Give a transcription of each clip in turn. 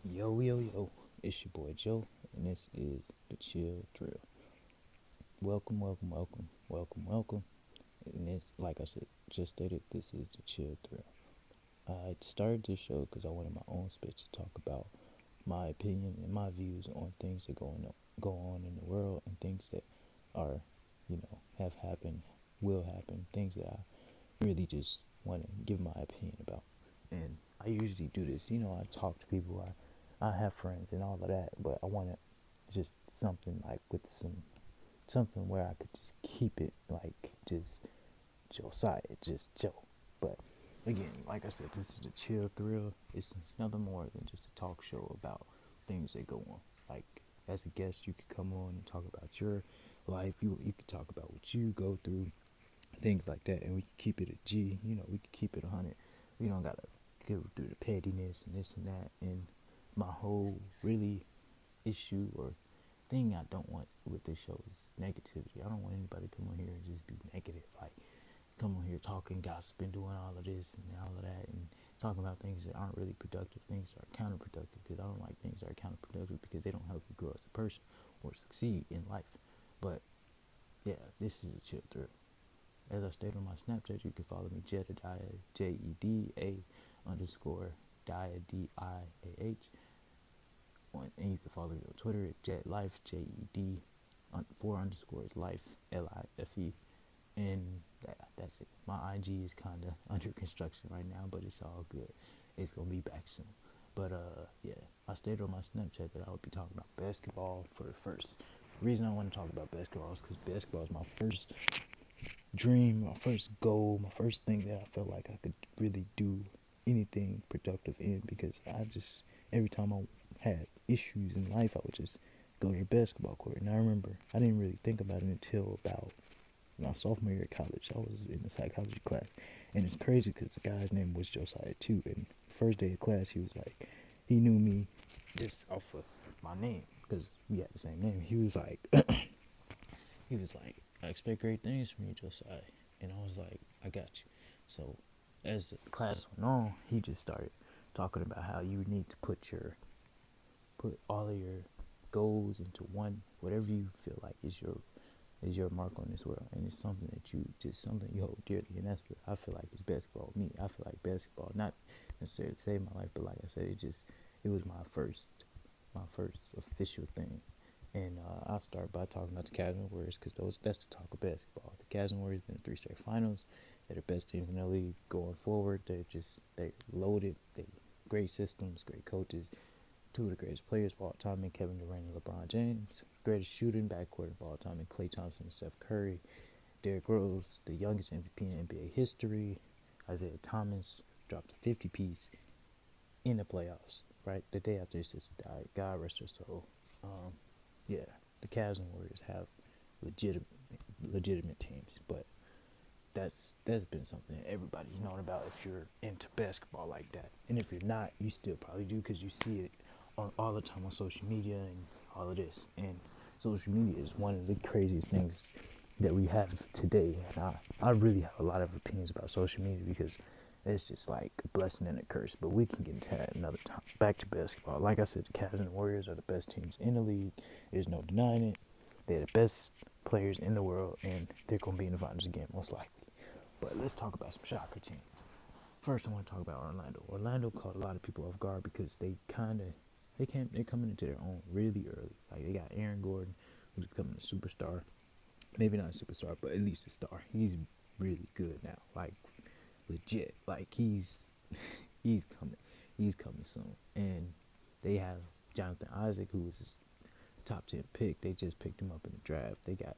Yo, yo, yo, it's your boy Joe, and this is the Chill Drill. Welcome, welcome, welcome, welcome, welcome. And this, like I said, just stated, this is the Chill Drill. I started this show because I wanted my own space to talk about my opinion and my views on things that go on in the world and things that are, have happened, will happen, things that I really just want to give my opinion about. And I usually do this, I talk to people, I have friends and all of that, but I want to just something like with something where I could just keep it like just Josiah, just Joe. But again, like I said, this is the Chill Thrill. It's nothing more than just a talk show about things that go on. Like as a guest, you could come on and talk about your life. You could talk about what you go through, things like that, and we can keep it a G. We can keep it 100. We don't gotta go through the pettiness and this and that. And my whole really issue or thing I don't want with this show is negativity. I don't want anybody to come on here and just be negative. Like come on here talking, gossiping, doing all of this and all of that, and talking about things that aren't really productive, things that are counterproductive. Because I don't like things that are counterproductive because they don't help you grow as a person or succeed in life. But yeah, this is a chill thrill. As I stated on my Snapchat, you can follow me Jedediah, Jeda underscore Dia Diah. And you can follow me on Twitter at JetLife, Jed, 4 underscores life, Life. And that's it. My IG is kind of under construction right now, but it's all good. It's going to be back soon. But yeah, I stated on my Snapchat that I would be talking about basketball for the first. The reason I want to talk about basketball is because basketball is my first dream, my first goal, my first thing that I felt like I could really do anything productive in, because I just, every time I had issues in life, I would just go to the basketball court. And I remember I didn't really think about it until about my sophomore year of college. I was in a psychology class, and it's crazy because the guy's name was Josiah too. And first day of class, he was like, he knew me just off of my name because we had the same name. He was like, I expect great things from you, Josiah. And I was like, I got you. So as the class went on, he just started talking about how you need to put all of your goals into one, whatever you feel like is your mark on this world, and it's something that something you hold dearly. And that's what I feel like is basketball. Me, I feel like basketball, not necessarily to save my life, but like I said, it was my first official thing. And I'll start by talking about the Cavs Warriors, because that's the talk of basketball. The Cavs Warriors been in 3 straight finals. They're the best teams in the league going forward. They're loaded. They great systems, great coaches. Two of the greatest players of all time in Kevin Durant and LeBron James. Greatest shooting backcourt of all time in Klay Thompson and Steph Curry. Derrick Rose, the youngest MVP in NBA history. Isaiah Thomas dropped a 50-piece in the playoffs, right? The day after his sister died. God rest her soul. Yeah, the Cavs and Warriors have legitimate teams, but that's been something that everybody's known about if you're into basketball like that. And if you're not, you still probably do, because you see it all the time on social media and all of this. And social media is one of the craziest things that we have today. And I really have a lot of opinions about social media, because it's just like a blessing and a curse. But we can get into that another time. Back to basketball. Like I said, the Cavs and the Warriors are the best teams in the league. There's no denying it. They're the best players in the world, and they're going to be in the finals again, most likely. But let's talk about some shocker teams. First, I want to talk about Orlando. Orlando caught a lot of people off guard because they're coming into their own really early. Like they got Aaron Gordon, who's becoming a superstar. Maybe not a superstar, but at least a star. He's really good now. Like legit. Like he's coming. He's coming soon. And they have Jonathan Isaac, who was a top 10 pick. They just picked him up in the draft. They got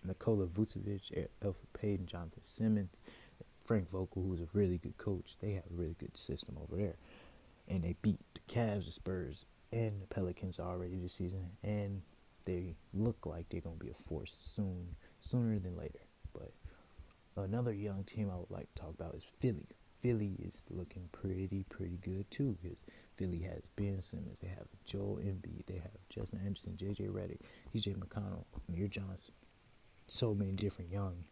Nikola Vucevic, Elfrid Payton, Jonathan Simmons, Frank Vogel, who's a really good coach. They have a really good system over there. And they beat the Cavs, the Spurs, and the Pelicans already this season. And they look like they're going to be a force sooner than later. But another young team I would like to talk about is Philly. Philly is looking pretty good too, because Philly has Ben Simmons, they have Joel Embiid, they have Justin Anderson, J.J. Redick, T.J. McConnell, Amir Johnson. So many different young,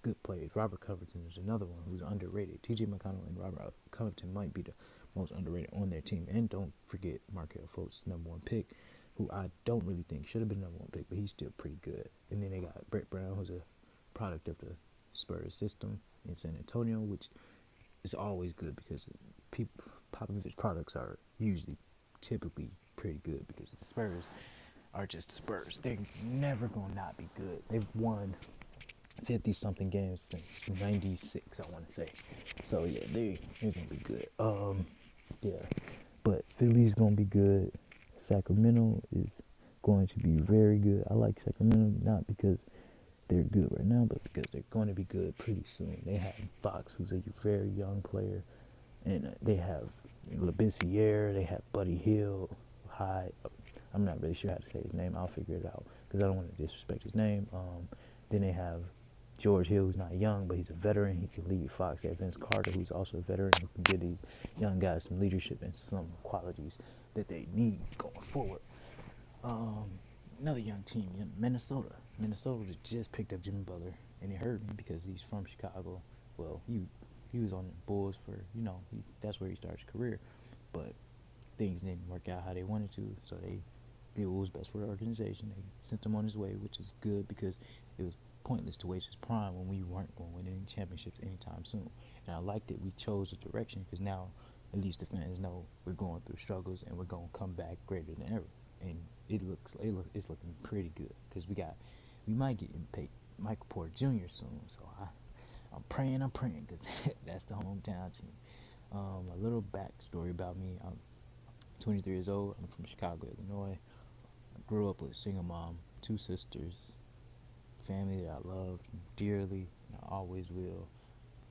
good players. Robert Covington is another one who's underrated. T.J. McConnell and Robert Covington might be the most underrated on their team. And don't forget Markelle Fultz, number one pick, who I don't really think should have been number one pick, but he's still pretty good. And then they got Brett Brown, who's a product of the Spurs system in San Antonio, which is always good because people Popovich products are usually typically pretty good because the Spurs are just the Spurs. They're never gonna not be good. They've won 50 something games since 96, I want to say. So yeah, they're gonna be good. Yeah, but Philly's gonna be good. Sacramento is going to be very good. I like Sacramento not because they're good right now, but because they're going to be good pretty soon. They have Fox, who's a very young player, and they have Labissiere. They have Buddy Hield. High. I'm not really sure how to say his name. I'll figure it out because I don't want to disrespect his name. Then they have George Hill, who's not young, but he's a veteran. He can lead Fox. They have Vince Carter, who's also a veteran, who can give these young guys some leadership and some qualities that they need going forward. Another young team, Minnesota. Minnesota just picked up Jimmy Butler, and it hurt me because he's from Chicago. Well, he was on the Bulls for that's where he started his career, but things didn't work out how they wanted to, so they did what was best for the organization. They sent him on his way, which is good because it was pointless to waste his prime when we weren't going to win any championships anytime soon. And I liked it. We chose a direction because now at least the fans know we're going through struggles and we're going to come back greater than ever. And it's looking pretty good because we might get paid Michael Porter Jr. soon. So I'm praying because that's the hometown team. A little backstory about me. I'm 23 years old. I'm from Chicago, Illinois. I grew up with a single mom, two sisters, family that I love dearly, and I always will.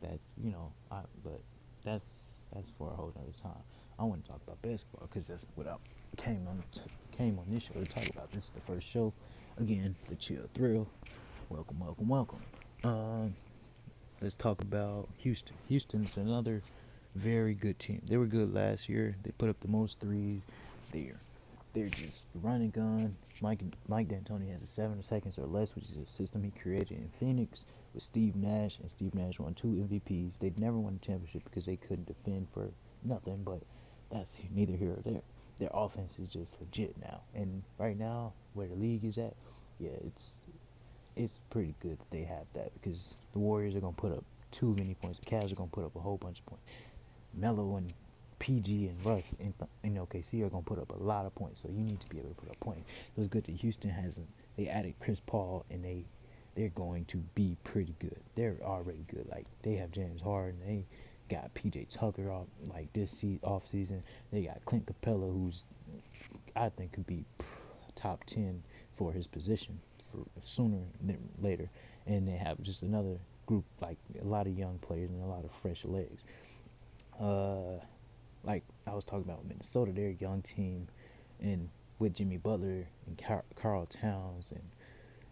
But that's for a whole other time. I want to talk about basketball because that's what I came on this show to talk about. This is the first show. Again, the Chill Thrill. Welcome, welcome, welcome. Let's talk about Houston. Houston's another very good team. They were good last year. They put up the most threes. They're just running gun. Mike D'Antoni has a 7 seconds or less, which is a system he created in Phoenix with Steve Nash, and Steve Nash won 2 MVPs. They'd never won a championship because they couldn't defend for nothing, but that's neither here or there. Their offense is just legit now, and right now where the league is at, yeah, it's pretty good that they have that because the Warriors are gonna put up too many points. The Cavs are gonna put up a whole bunch of points. Melo and PG and Russ in OKC are gonna put up a lot of points, so you need to be able to put up points. It was good that Houston hasn't. They added Chris Paul, and they're going to be pretty good. They're already good. Like they have James Harden. They got PJ Tucker off like off season. They got Clint Capella, who's I think could be top 10 for his position for sooner than later. And they have just another group like a lot of young players and a lot of fresh legs. Like I was talking about Minnesota, they're a young team, and with Jimmy Butler and Karl Towns and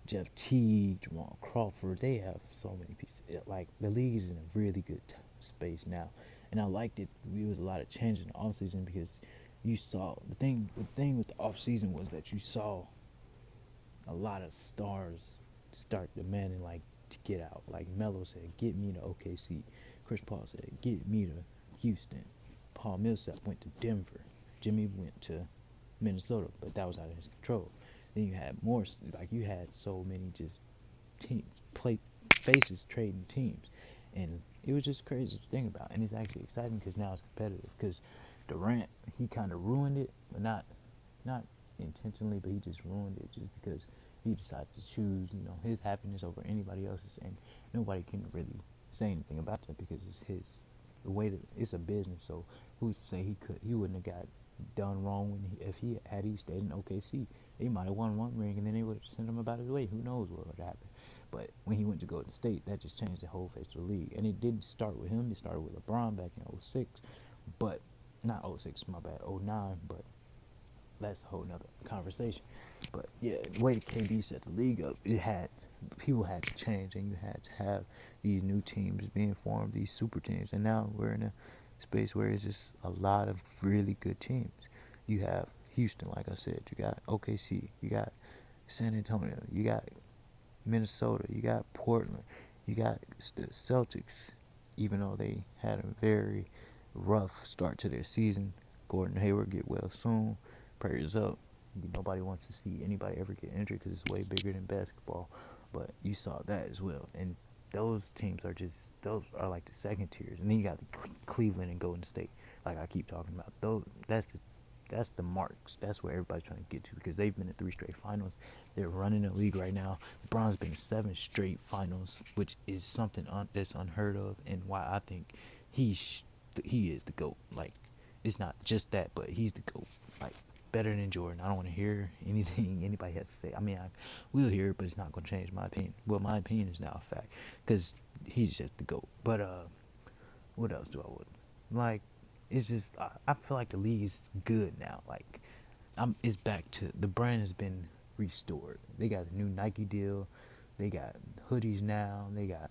Jeff Teague, Jamal Crawford, they have so many pieces. Like the league is in a really good space now, and I liked it. It was a lot of change in the offseason because you saw the thing. The thing with the offseason was that you saw a lot of stars start demanding like to get out. Like Melo said, "Get me to OKC." Chris Paul said, "Get me to Houston." Paul Millsap went to Denver. Jimmy went to Minnesota, but that was out of his control. Then you had more, like you had so many just teams, faces trading teams, and it was just crazy to think about. And it's actually exciting because now it's competitive. Because Durant, he kind of ruined it, but not intentionally, but he just ruined it just because he decided to choose, his happiness over anybody else's, and nobody can really say anything about that because it's his. The way that it's a business, so who's to say he wouldn't have got done wrong if he stayed in OKC. They might have won one ring and then they would have sent him about his way. Who knows what would happen? But when he went to Golden State, that just changed the whole face of the league. And it didn't start with him. It started with LeBron back in 06. But, not 06, my bad, 09. But that's a whole nother conversation. But, yeah, the way that KD set the league up, people had to change. And you had to have these new teams being formed, these super teams. And now we're in a space where it's just a lot of really good teams. You have Houston, like I said, you got OKC, you got San Antonio, you got Minnesota, you got Portland, you got the Celtics, even though they had a very rough start to their season. Gordon Hayward get well soon. Prayers up. Nobody wants to see anybody ever get injured because it's way bigger than basketball. But you saw that as well. And those teams are just, those are like the second tiers. And then you got the Cleveland and Golden State, like I keep talking about. Those, that's the marks. That's where everybody's trying to get to because they've been in 3 straight finals. They're running the league right now. LeBron's been in 7 straight finals, which is something that's unheard of, and why I think he is the GOAT. Like, it's not just that, but he's the GOAT. Like, better than Jordan. I don't want to hear anything anybody has to say. I mean, I will hear it, but it's not going to change my opinion. Well, my opinion is now a fact because he's just the GOAT. But what else do I would like? It's just I feel like the league is good now. Like, it's back to the brand has been restored. They got a new Nike deal. They got hoodies now. They got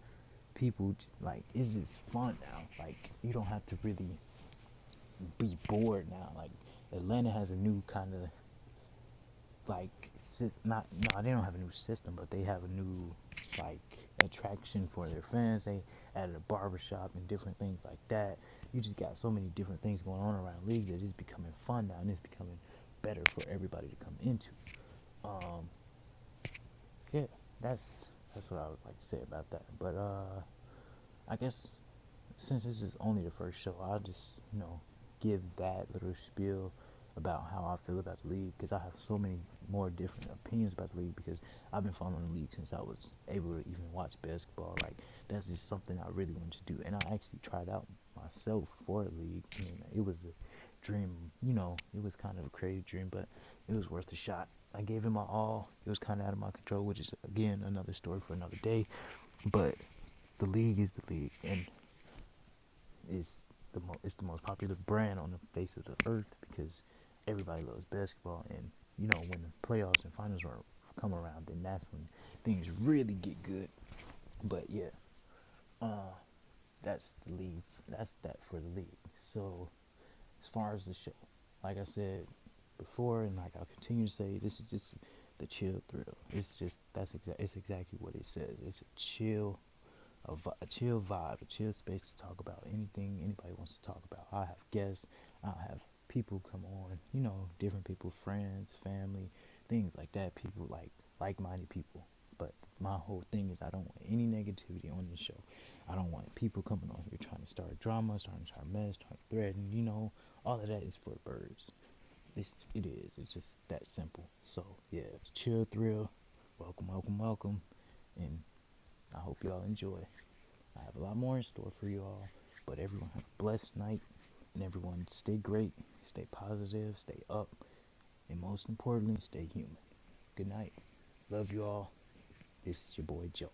people like it's just fun now. Like, you don't have to really be bored now. Like, Atlanta has a new kind of like not no they don't have a new system, but they have a new like attraction for their fans. They added a barbershop and different things like that. You just got so many different things going on around the league that it's becoming fun now, and it's becoming better for everybody to come into. Um, yeah, that's what I would like to say about that. But I guess since this is only the first show, I'll just give that little spiel about how I feel about the league because I have so many more different opinions about the league because I've been following the league since I was able to even watch basketball. Like, that's just something I really wanted to do, and I actually tried out myself for the league. I mean, it was a dream, it was kind of a crazy dream, but it was worth a shot. I gave it my all. It was kind of out of my control, which is again another story for another day. But the league is the league, and it's the most popular brand on the face of the earth because everybody loves basketball. And when the playoffs and finals come around, then that's when things really get good. But yeah, that's the league. That's that for the league. So as far as the show, like I said before, and like I'll continue to say, this is just the chill thrill. It's just it's exactly what it says. It's a chill a chill vibe, a chill space to talk about anything anybody wants to talk about. I have guests, I'll have people come on, different people, friends, family, things like that. People like-minded people. But my whole thing is I don't want any negativity on this show. I don't want people coming on here trying to start drama, starting to start mess, trying to threaten. All of that is for the birds. It is. It's just that simple. So yeah, chill thrill. Welcome, welcome, welcome, and I hope y'all enjoy. I have a lot more in store for you all, but everyone have a blessed night, and everyone stay great, stay positive, stay up, and most importantly, stay human. Good night. Love you all. This is your boy Joe.